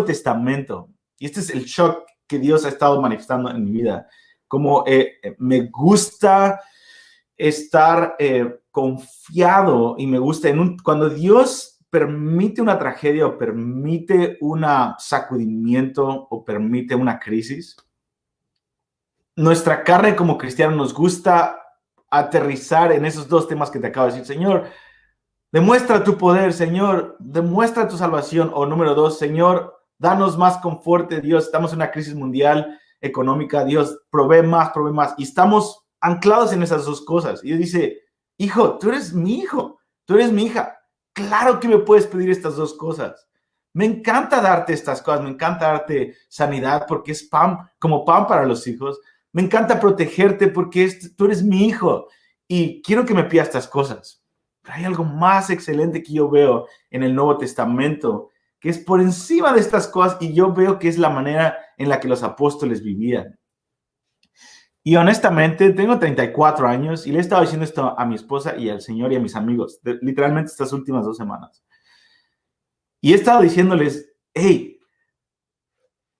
Nuevo Testamento, y este es el shock que Dios ha estado manifestando en mi vida, como me gusta estar confiado y me gusta cuando Dios permite una tragedia o permite un sacudimiento o permite una crisis, nuestra carne como cristianos nos gusta aterrizar en esos dos temas que te acabo de decir. Señor, demuestra tu poder, Señor, demuestra tu salvación. O número dos, Señor, danos más confort, Dios, estamos en una crisis mundial económica, Dios, provee más. Y estamos anclados en esas dos cosas. Y Dios dice, hijo, tú eres mi hijo, tú eres mi hija. Claro que me puedes pedir estas dos cosas. Me encanta darte estas cosas, me encanta darte sanidad porque es pan, como pan para los hijos. Me encanta protegerte porque tú eres mi hijo y quiero que me pidas estas cosas. Pero hay algo más excelente que yo veo en el Nuevo Testamento, que es por encima de estas cosas y yo veo que es la manera en la que los apóstoles vivían. Y honestamente, tengo 34 años y le he estado diciendo esto a mi esposa y al Señor y a mis amigos, literalmente estas últimas 2 semanas. Y he estado diciéndoles, hey,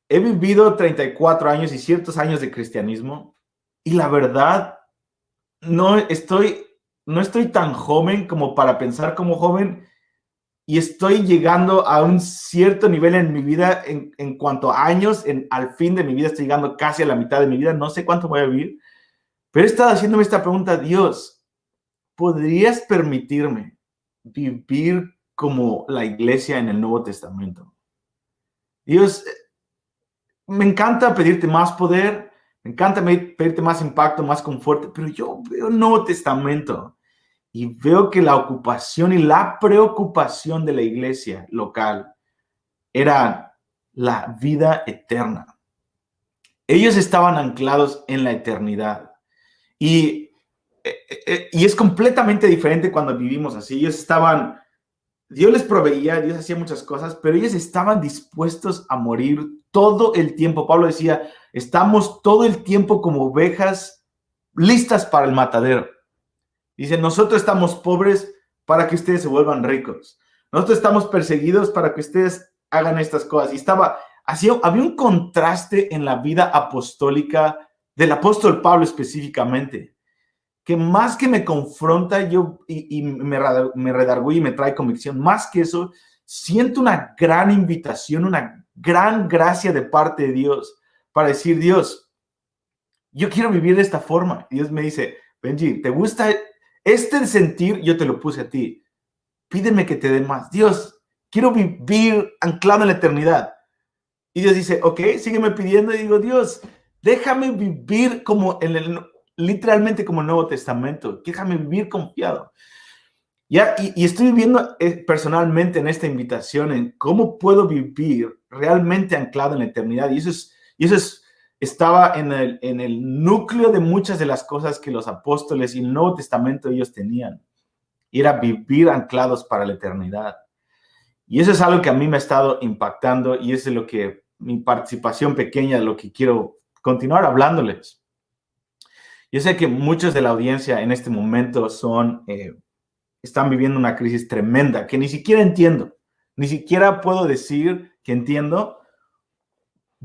he vivido 34 años y ciertos años de cristianismo y la verdad no estoy tan joven como para pensar como joven y estoy llegando a un cierto nivel en mi vida en cuanto a años, al fin de mi vida estoy llegando casi a la mitad de mi vida, no sé cuánto voy a vivir, pero he estado haciéndome esta pregunta, Dios, ¿podrías permitirme vivir como la iglesia en el Nuevo Testamento? Dios, me encanta pedirte más poder, me encanta pedirte más impacto, más confort, pero yo veo el Nuevo Testamento y veo que la ocupación y la preocupación de la iglesia local era la vida eterna. Ellos estaban anclados en la eternidad y es completamente diferente cuando vivimos así. Dios les proveía, Dios hacía muchas cosas, pero ellos estaban dispuestos a morir todo el tiempo. Pablo decía, estamos todo el tiempo como ovejas listas para el matadero. Dice, nosotros estamos pobres para que ustedes se vuelvan ricos. Nosotros estamos perseguidos para que ustedes hagan estas cosas. Había un contraste en la vida apostólica del apóstol Pablo específicamente, que más que me confronta y me redarguye y me trae convicción, más que eso, siento una gran invitación, una gran gracia de parte de Dios para decir, Dios, yo quiero vivir de esta forma. Y Dios me dice, Benji, ¿te gusta este sentir? Yo te lo puse a ti. Pídeme que te dé más. Dios, quiero vivir anclado en la eternidad. Y Dios dice, ok, sígueme pidiendo. Y digo, Dios, déjame vivir literalmente como el Nuevo Testamento. Déjame vivir confiado. Y estoy viviendo personalmente en esta invitación en cómo puedo vivir realmente anclado en la eternidad. Y eso estaba en el núcleo de muchas de las cosas que los apóstoles y el Nuevo Testamento ellos tenían. Y era vivir anclados para la eternidad. Y eso es algo que a mí me ha estado impactando y eso es lo que mi participación pequeña de lo que quiero continuar hablándoles. Yo sé que muchos de la audiencia en este momento están viviendo una crisis tremenda que ni siquiera entiendo, ni siquiera puedo decir que entiendo.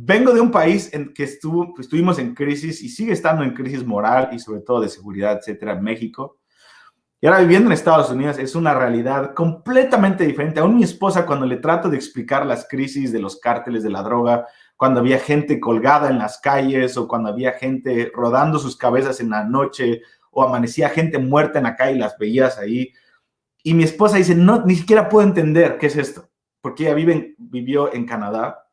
Vengo de un país en que estuvimos en crisis y sigue estando en crisis moral y sobre todo de seguridad, etcétera, en México. Y ahora viviendo en Estados Unidos es una realidad completamente diferente. Aún mi esposa, cuando le trato de explicar las crisis de los cárteles de la droga, cuando había gente colgada en las calles o cuando había gente rodando sus cabezas en la noche o amanecía gente muerta en la calle y las veías ahí. Y mi esposa dice, no, ni siquiera puedo entender qué es esto, porque ella vivió en Canadá.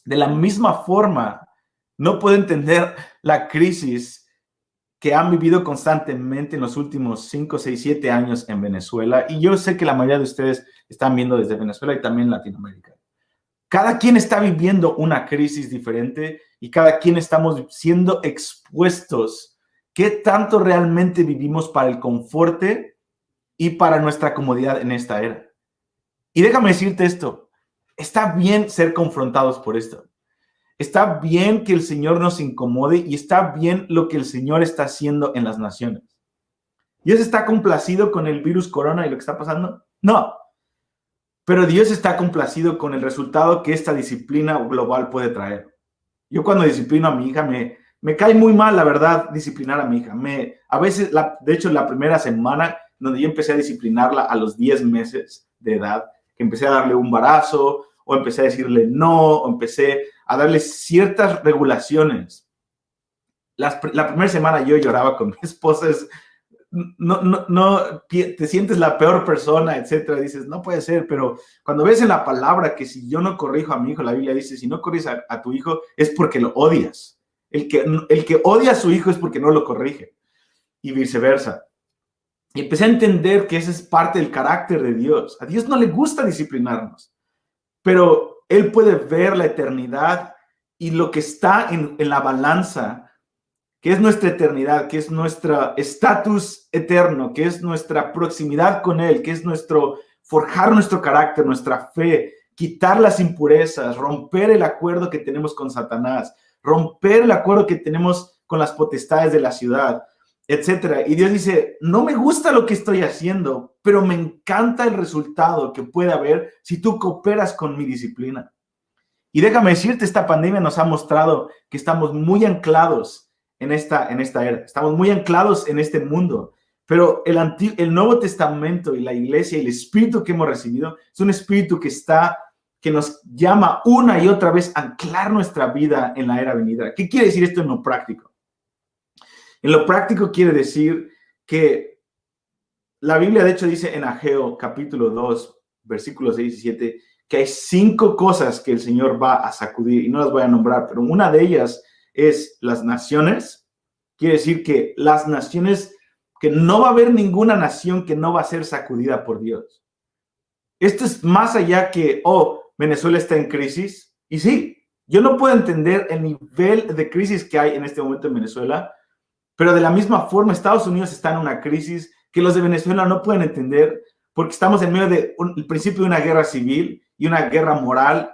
De la misma forma, no puedo entender la crisis que han vivido constantemente en los últimos 5, 6, 7 años en Venezuela. Y yo sé que la mayoría de ustedes están viendo desde Venezuela y también Latinoamérica. Cada quien está viviendo una crisis diferente y cada quien estamos siendo expuestos. ¿Qué tanto realmente vivimos para el confort y para nuestra comodidad en esta era? Y déjame decirte esto, está bien ser confrontados por esto. Está bien que el Señor nos incomode y está bien lo que el Señor está haciendo en las naciones. ¿Dios está complacido con el virus corona y lo que está pasando? No. pero Dios está complacido con el resultado que esta disciplina global puede traer. Yo cuando disciplino a mi hija, me cae muy mal, la verdad, disciplinar a mi hija. A veces, de hecho, la primera semana donde yo empecé a disciplinarla a los 10 meses de edad, que empecé a darle un barazo, o empecé a decirle no, o empecé a darle ciertas regulaciones. La primera semana yo lloraba con mi esposa, no, te sientes la peor persona, etcétera. Dices, no puede ser, pero cuando ves en la palabra que si yo no corrijo a mi hijo, la Biblia dice, si no corriges a tu hijo es porque lo odias. El que odia a su hijo es porque no lo corrige, y viceversa. Y empecé a entender que esa es parte del carácter de Dios. A Dios no le gusta disciplinarnos, pero Él puede ver la eternidad y lo que está en la balanza, que es nuestra eternidad, que es nuestro estatus eterno, que es nuestra proximidad con Él, que es forjar nuestro carácter, nuestra fe, quitar las impurezas, romper el acuerdo que tenemos con Satanás, romper el acuerdo que tenemos con las potestades de la ciudad, etcétera. Y Dios dice, no me gusta lo que estoy haciendo, pero me encanta el resultado que puede haber si tú cooperas con mi disciplina. Y déjame decirte, esta pandemia nos ha mostrado que estamos muy anclados en esta era. Estamos muy anclados en este mundo, pero el Nuevo Testamento y la iglesia y el espíritu que hemos recibido es un espíritu que nos llama una y otra vez a anclar nuestra vida en la era venidera. ¿Qué quiere decir esto en lo práctico? En lo práctico quiere decir que la Biblia de hecho dice en Ageo capítulo 2, versículos 6 y 7, que hay 5 cosas que el Señor va a sacudir, y no las voy a nombrar, pero una de ellas es las naciones. Quiere decir que las naciones, que no va a haber ninguna nación que no va a ser sacudida por Dios. Esto es más allá que, Venezuela está en crisis. Y sí, yo no puedo entender el nivel de crisis que hay en este momento en Venezuela, pero de la misma forma Estados Unidos está en una crisis que los de Venezuela no pueden entender, porque estamos en medio del principio de una guerra civil y una guerra moral.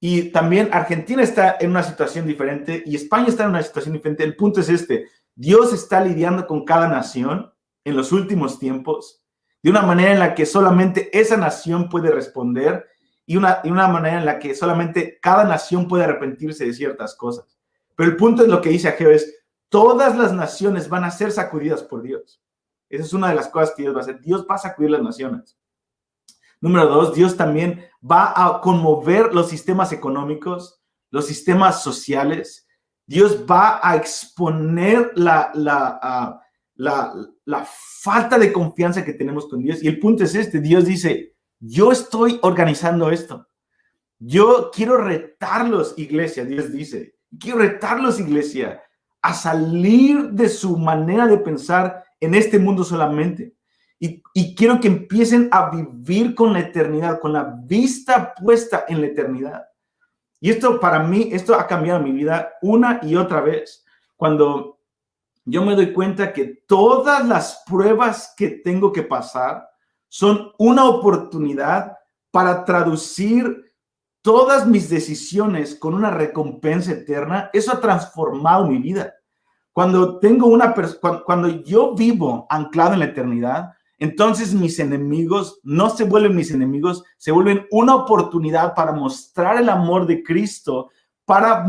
Y también Argentina está en una situación diferente y España está en una situación diferente. El punto es Dios está lidiando con cada nación en los últimos tiempos de una manera en la que solamente esa nación puede responder y una manera en la que solamente cada nación puede arrepentirse de ciertas cosas. Pero el punto es lo que dice Ageo es, todas las naciones van a ser sacudidas por Dios. Esa es una de las cosas que Dios va a hacer. Dios va a sacudir las naciones. Número 2, Dios también va a conmover los sistemas económicos, los sistemas sociales. Dios va a exponer la falta de confianza que tenemos con Dios. Y el punto es Dios dice, yo estoy organizando esto. Yo quiero retarlos, iglesia, Dios dice. Quiero retarlos, iglesia, a salir de su manera de pensar en este mundo solamente. Y quiero que empiecen a vivir con la eternidad, con la vista puesta en la eternidad. Y esto para mí, esto ha cambiado mi vida una y otra vez. Cuando yo me doy cuenta que todas las pruebas que tengo que pasar son una oportunidad para traducir todas mis decisiones con una recompensa eterna, eso ha transformado mi vida. Cuando yo vivo anclado en la eternidad, entonces mis enemigos no se vuelven mis enemigos, se vuelven una oportunidad para mostrar el amor de Cristo, para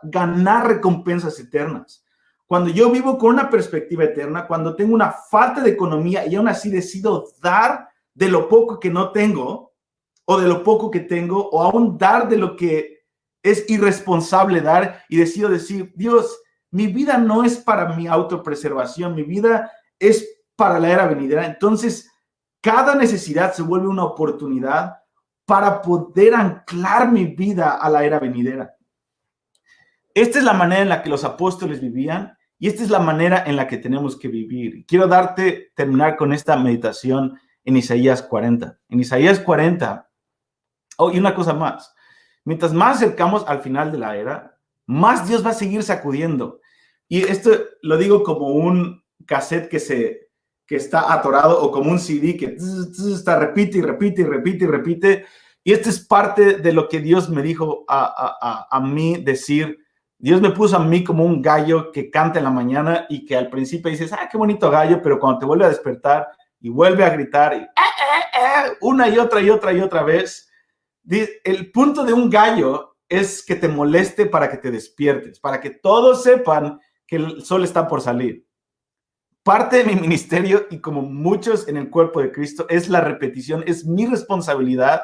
ganar recompensas eternas. Cuando yo vivo con una perspectiva eterna, cuando tengo una falta de economía y aún así decido dar de lo poco que no tengo, o de lo poco que tengo, o aún dar de lo que es irresponsable dar, y decido decir, Dios, mi vida no es para mi autopreservación, mi vida es para la era venidera. Entonces, cada necesidad se vuelve una oportunidad para poder anclar mi vida a la era venidera. Esta es la manera en la que los apóstoles vivían y esta es la manera en la que tenemos que vivir. Quiero terminar con esta meditación en Isaías 40. En Isaías 40, y una cosa más, mientras más acercamos al final de la era, más Dios va a seguir sacudiendo. Y esto lo digo como un cassette que está atorado, o como un CD que está repite y repite y repite y repite. Y esto es parte de lo que Dios me dijo a mí decir. Dios me puso a mí como un gallo que canta en la mañana y que al principio dices, qué bonito gallo, pero cuando te vuelve a despertar, y vuelve a gritar una y otra vez. El punto de un gallo es que te moleste para que te despiertes, para que todos sepan que el sol está por salir. Parte de mi ministerio, y como muchos en el cuerpo de Cristo, es la repetición. Es mi responsabilidad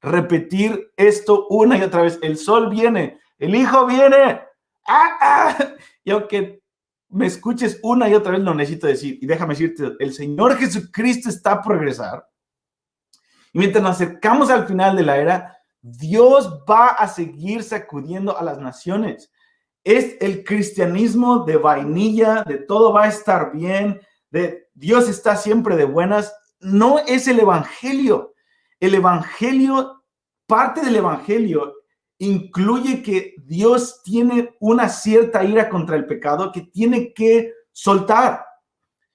repetir esto una y otra vez. El sol viene, el hijo viene. Y aunque me escuches una y otra vez, lo necesito decir. Y déjame decirte, el Señor Jesucristo está por regresar. Y mientras nos acercamos al final de la era, Dios va a seguir sacudiendo a las naciones. Es el cristianismo de vainilla, de todo va a estar bien, de Dios está siempre de buenas. No es el evangelio. El evangelio, parte del evangelio, incluye que Dios tiene una cierta ira contra el pecado que tiene que soltar.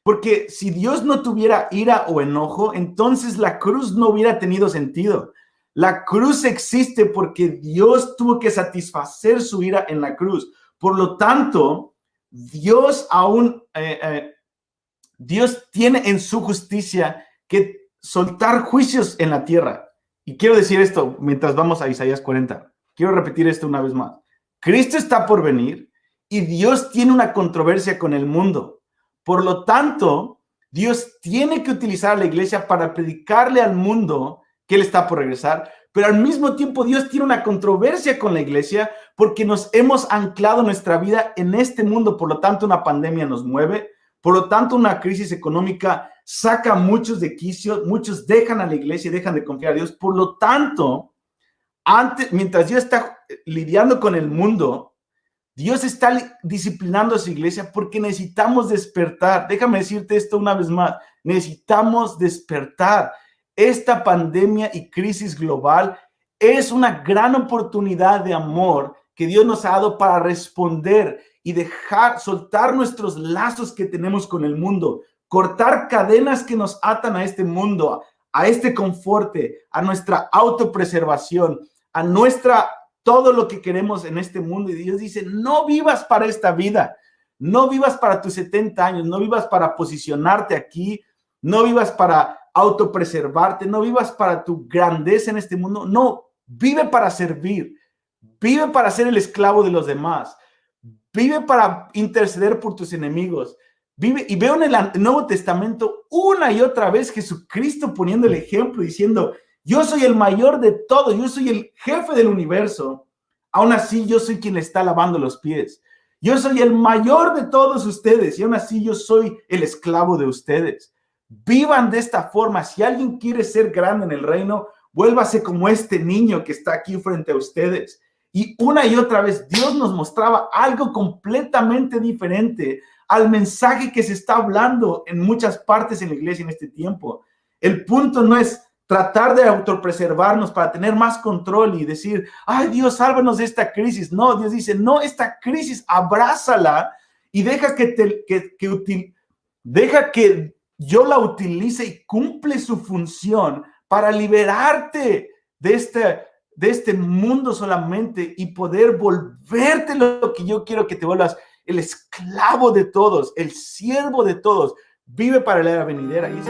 Porque si Dios no tuviera ira o enojo, entonces la cruz no hubiera tenido sentido. La cruz existe porque Dios tuvo que satisfacer su ira en la cruz. Por lo tanto, Dios Dios tiene en su justicia que soltar juicios en la tierra. Y quiero decir esto mientras vamos a Isaías 40. Quiero repetir esto una vez más. Cristo está por venir y Dios tiene una controversia con el mundo. Por lo tanto, Dios tiene que utilizar a la iglesia para predicarle al mundo que Él está por regresar, pero al mismo tiempo Dios tiene una controversia con la iglesia porque nos hemos anclado nuestra vida en este mundo. Por lo tanto, una pandemia nos mueve. Por lo tanto, una crisis económica saca a muchos de quicio, muchos dejan a la iglesia y dejan de confiar a Dios. Por lo tanto, mientras Dios está lidiando con el mundo, Dios está disciplinando a su iglesia porque necesitamos despertar. Déjame decirte esto una vez más. Necesitamos despertar. Esta pandemia y crisis global es una gran oportunidad de amor que Dios nos ha dado para responder y soltar nuestros lazos que tenemos con el mundo, cortar cadenas que nos atan a este mundo, a este confort, a nuestra autopreservación, a todo lo que queremos en este mundo. Y Dios dice, no vivas para esta vida, no vivas para tus 70 años, no vivas para posicionarte aquí, no vivas para autopreservarte, no vivas para tu grandeza en este mundo, no, vive para servir, vive para ser el esclavo de los demás, vive para interceder por tus enemigos, vive. Y veo en el Nuevo Testamento una y otra vez Jesucristo poniendo el ejemplo, diciendo, yo soy el mayor de todos, yo soy el jefe del universo, aún así yo soy quien le está lavando los pies. Yo soy el mayor de todos ustedes y aún así yo soy el esclavo de ustedes. Vivan de esta forma. Si alguien quiere ser grande en el reino, vuélvase como este niño que está aquí frente a ustedes. Y una y otra vez Dios nos mostraba algo completamente diferente al mensaje que se está hablando en muchas partes en la iglesia en este tiempo. El punto no es tratar de autopreservarnos para tener más control y decir, ay Dios, sálvanos de esta crisis. No, Dios dice, no, esta crisis, abrázala y deja deja que yo la utilice y cumple su función para liberarte de este mundo solamente y poder volverte lo que yo quiero que te vuelvas, el esclavo de todos, el siervo de todos. Vive para la era venidera. Y